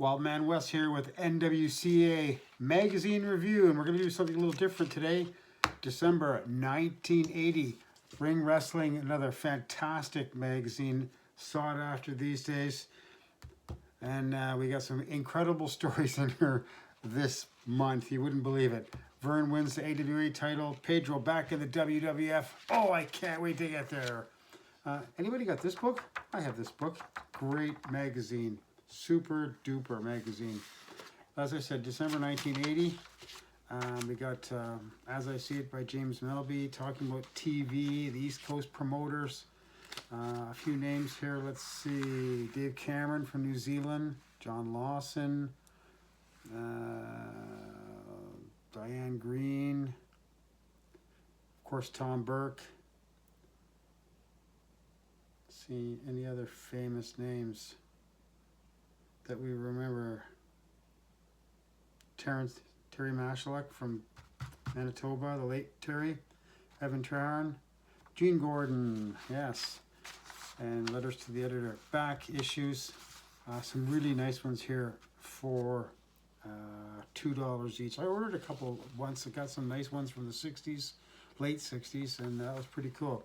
Wildman West here with NWCA Magazine Review, and we're going to do something a little different today. December 1980, Ring Wrestling, another fantastic magazine, sought after these days. And we got some incredible stories in here this month. You wouldn't believe it. Vern wins the AWA title. Pedro back in the WWF. Oh, I can't wait to get there. Anybody got this book? I have this book. Great magazine. Super duper magazine. As I said, December 1980. We got As I See It by James Melby, talking about TV, the East Coast promoters. A few names here. Let's see. Dave Cameron from New Zealand. John Lawson. Diane Green. Of course, Tom Burke. Let's see, any other famous names that we remember? Terry Mashalek from Manitoba, the late Terry. Evan Trahan. Gene Gordon, yes. And letters to the editor. Back issues. Some really nice ones here for $2 each. I ordered a couple once. I got some nice ones from the 60s, late 60s, and that was pretty cool.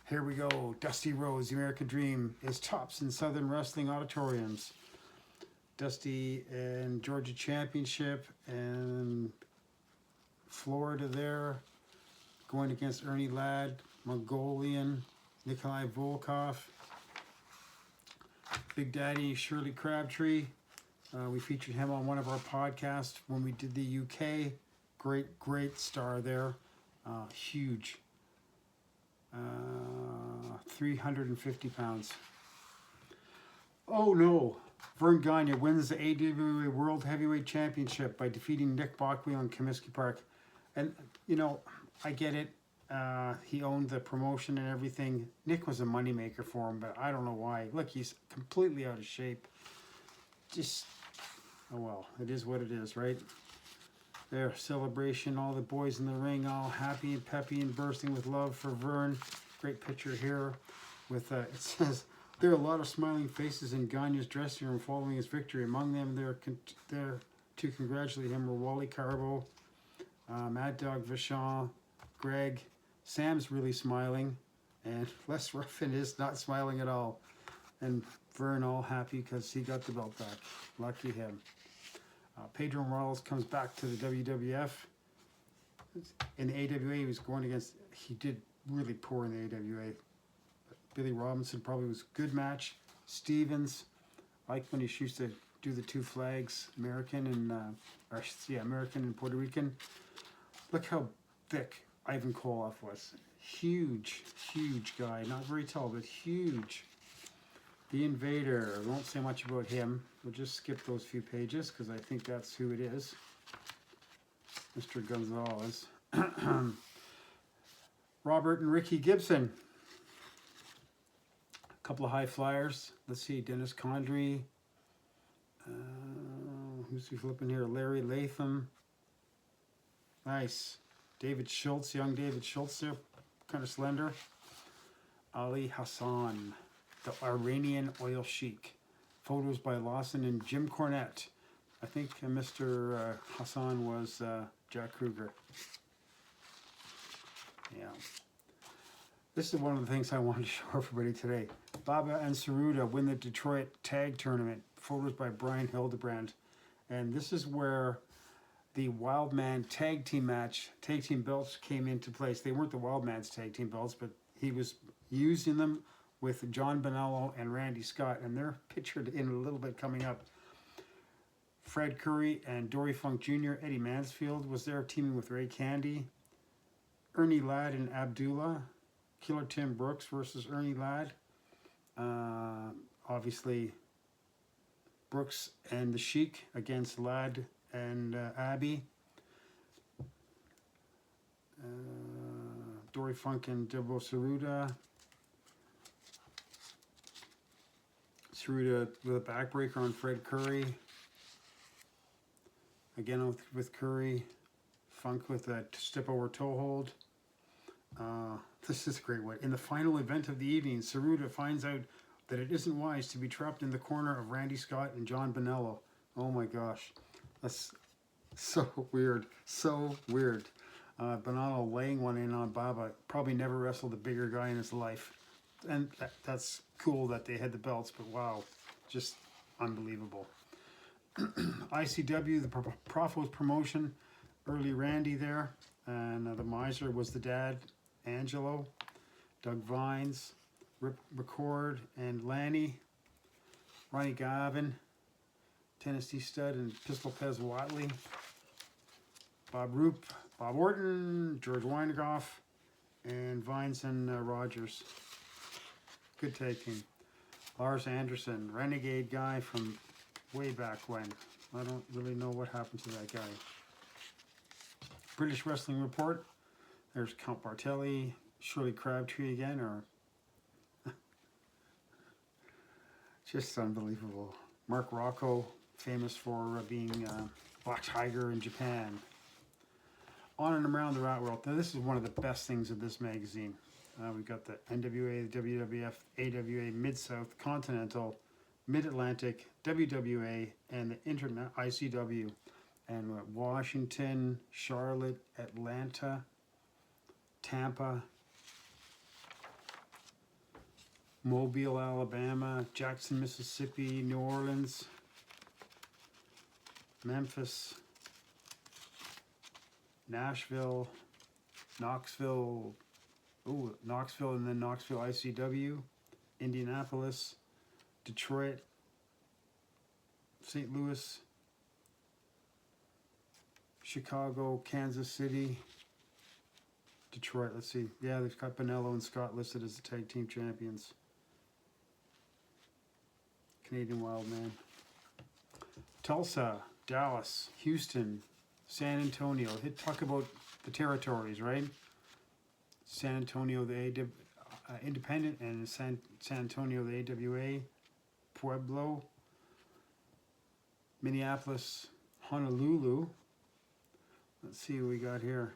Here we go. Dusty Rhodes, The American Dream, is tops in Southern Wrestling auditoriums. Dusty and Georgia Championship and Florida there, going against Ernie Ladd, Mongolian, Nikolai Volkov, Big Daddy Shirley Crabtree. We featured him on one of our podcasts when we did the UK. Great star there. Huge. 350 pounds. Oh no. Vern Gagne wins the AWA World Heavyweight Championship by defeating Nick Bockwheel in Comiskey Park. And, you know, I get it. He owned the promotion and everything. Nick was a moneymaker for him, but I don't know why. Look, he's completely out of shape. Just, oh well, it is what it is, right? There, celebration, all the boys in the ring, all happy and peppy and bursting with love for Vern. Great picture here with, it says, there are a lot of smiling faces in Gagne's dressing room following his victory. Among them, there to congratulate him were Wally Carbo, Mad Dog Vachon, Greg. Sam's really smiling, and Les Ruffin is not smiling at all. And Vern all happy because he got the belt back. Lucky him. Pedro Morales comes back to the WWF. In the AWA, he was going against, he did really poor in the AWA. Billy Robinson probably was a good match. Stevens, like when he used to do the two flags, American and Puerto Rican. Look how thick Ivan Koloff was. Huge guy. Not very tall, but huge. The Invader. I won't say much about him. We'll just skip those few pages because I think that's who it is. Mr. Gonzalez. Robert and Ricky Gibson. A couple of high flyers. Let's see. Dennis Condrey. Who's he flipping here? Larry Latham. Nice. David Schultz. Young David Schultz there. Kind of slender. Ali Hassan. The Iranian Oil Sheik. Photos by Lawson and Jim Cornette. I think Mr. Hassan was Jack Kruger. Yeah. This is one of the things I wanted to show everybody today. Baba and Saruda win the Detroit Tag Tournament. Photos by Brian Hildebrand. And this is where the Wildman tag team belts came into place. They weren't the Wildman's tag team belts, but he was using them with John Bonello and Randy Scott, and they're pictured in a little bit coming up. Fred Curry and Dory Funk Jr., Eddie Mansfield was there teaming with Ray Candy. Ernie Ladd and Abdullah. Killer Tim Brooks versus Ernie Ladd. Obviously, Brooks and the Sheik against Ladd and Abby. Dory Funk and Debo Saruda. Saruda with a backbreaker on Fred Curry. Again with Curry. Funk with a step over toe hold. This is a great one. In the final event of the evening, Saruda finds out that it isn't wise to be trapped in the corner of Randy Scott and John Bonello, Oh my gosh. That's so weird. So weird. Bonanno laying one in on Baba. Probably never wrestled a bigger guy in his life. And that's cool that they had the belts, but wow. Just unbelievable. ICW, the Profos promotion. Early Randy there. And the Miser was the dad, Angelo. Doug Vines, Rip Record, and Lanny. Ronnie Gavin. Tennessee Stud and Pistol Pez Watley. Bob Roop, Bob Orton, George Weingoff, and Vines and Rogers. Good tag team. Lars Anderson, renegade guy from way back when. I don't really know what happened to that guy. British Wrestling Report. There's Count Bartelli, Shirley Crabtree again, or just unbelievable. Mark Rocco, famous for being Black Tiger in Japan. On and around the rat world. Now this is one of the best things of this magazine. We've got the NWA, the WWF, AWA, Mid-South, Continental, Mid-Atlantic, WWA, and the ICW. And Washington, Charlotte, Atlanta, Tampa, Mobile, Alabama, Jackson, Mississippi, New Orleans, Memphis, Nashville, Knoxville, Knoxville and then Knoxville ICW, Indianapolis, Detroit, St. Louis, Chicago, Kansas City, Detroit. Let's see. Yeah, they've got Bonello and Scott listed as the tag team champions. Canadian Wild Man. Tulsa, Dallas, Houston, San Antonio. Talk about the territories, right? San Antonio, the Independent, and San Antonio, the AWA. Pueblo, Minneapolis, Honolulu. Let's see what we got here.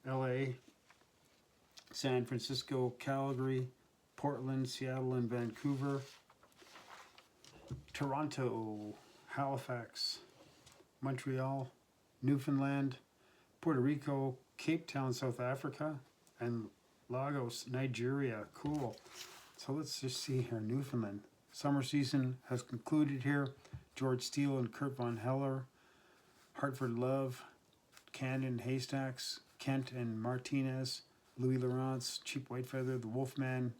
LA, San Francisco, Calgary, Portland, Seattle, and Vancouver. Toronto, Halifax, Montreal, Newfoundland, Puerto Rico, Cape Town, South Africa, and Lagos, Nigeria. Cool. So let's just see here. Newfoundland. Summer season has concluded here. George Steele and Kurt Von Heller. Hartford Love, Cannon Haystacks, Kent and Martinez, Louis Laurence, Cheap White Feather, The Wolfman,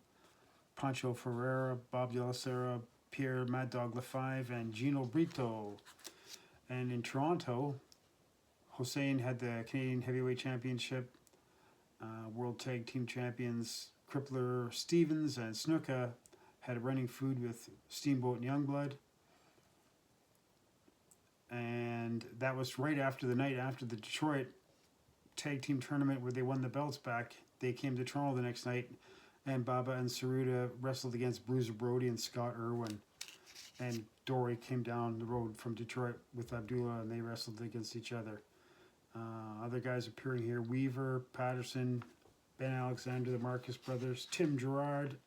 Pancho Ferreira, Bob De La Sera, Pierre Mad Dog LaFive, and Gino Brito. And in Toronto, Hossein had the Canadian Heavyweight Championship. World Tag Team Champions Crippler Stevens and Snuka had a running feud with Steamboat and Youngblood. And that was right after the night after the Detroit Tag Team Tournament where they won the belts back. They came to Toronto the next night, and Baba and Saruta wrestled against Bruiser Brody and Scott Irwin. And Dory came down the road from Detroit with Abdullah, and they wrestled against each other. Other guys appearing here: Weaver, Patterson, Ben Alexander, the Marcus Brothers, Tim Gerard.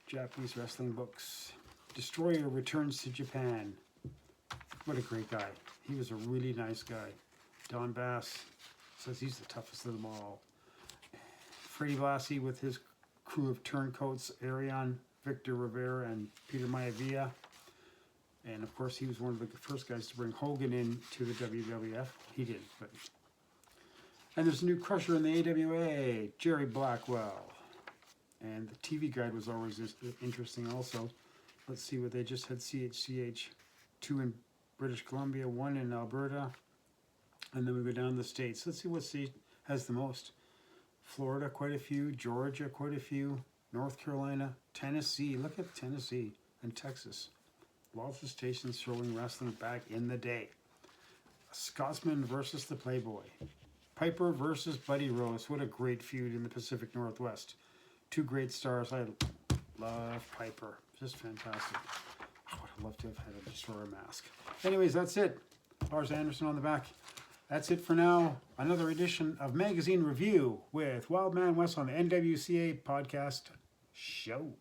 Japanese wrestling books. Destroyer returns to Japan. What a great guy. He was a really nice guy. Don Bass says he's the toughest of them all. Freddie Blassie with his crew of turncoats, Arion, Victor Rivera, and Peter Maivia. And of course, he was one of the first guys to bring Hogan in to the WWF. He did, but. And there's a new crusher in the AWA, Jerry Blackwell. And the TV guide was always interesting also. Let's see what they just had. CHCH, 2 in British Columbia, 1 in Alberta. And then we go down the states. Let's see what state has the most. Florida, quite a few. Georgia, quite a few. North Carolina. Tennessee. Look at Tennessee. And Texas. Lots of stations showing wrestling back in the day. Scotsman versus the Playboy. Piper versus Buddy Rose. What a great feud in the Pacific Northwest. 2 great stars. I love Piper. Just fantastic. I would have loved to have had a Destroyer mask. Anyways, that's it. Lars Anderson on the back. That's it for now. Another edition of Magazine Review with Wild Man West on the NWCA podcast show.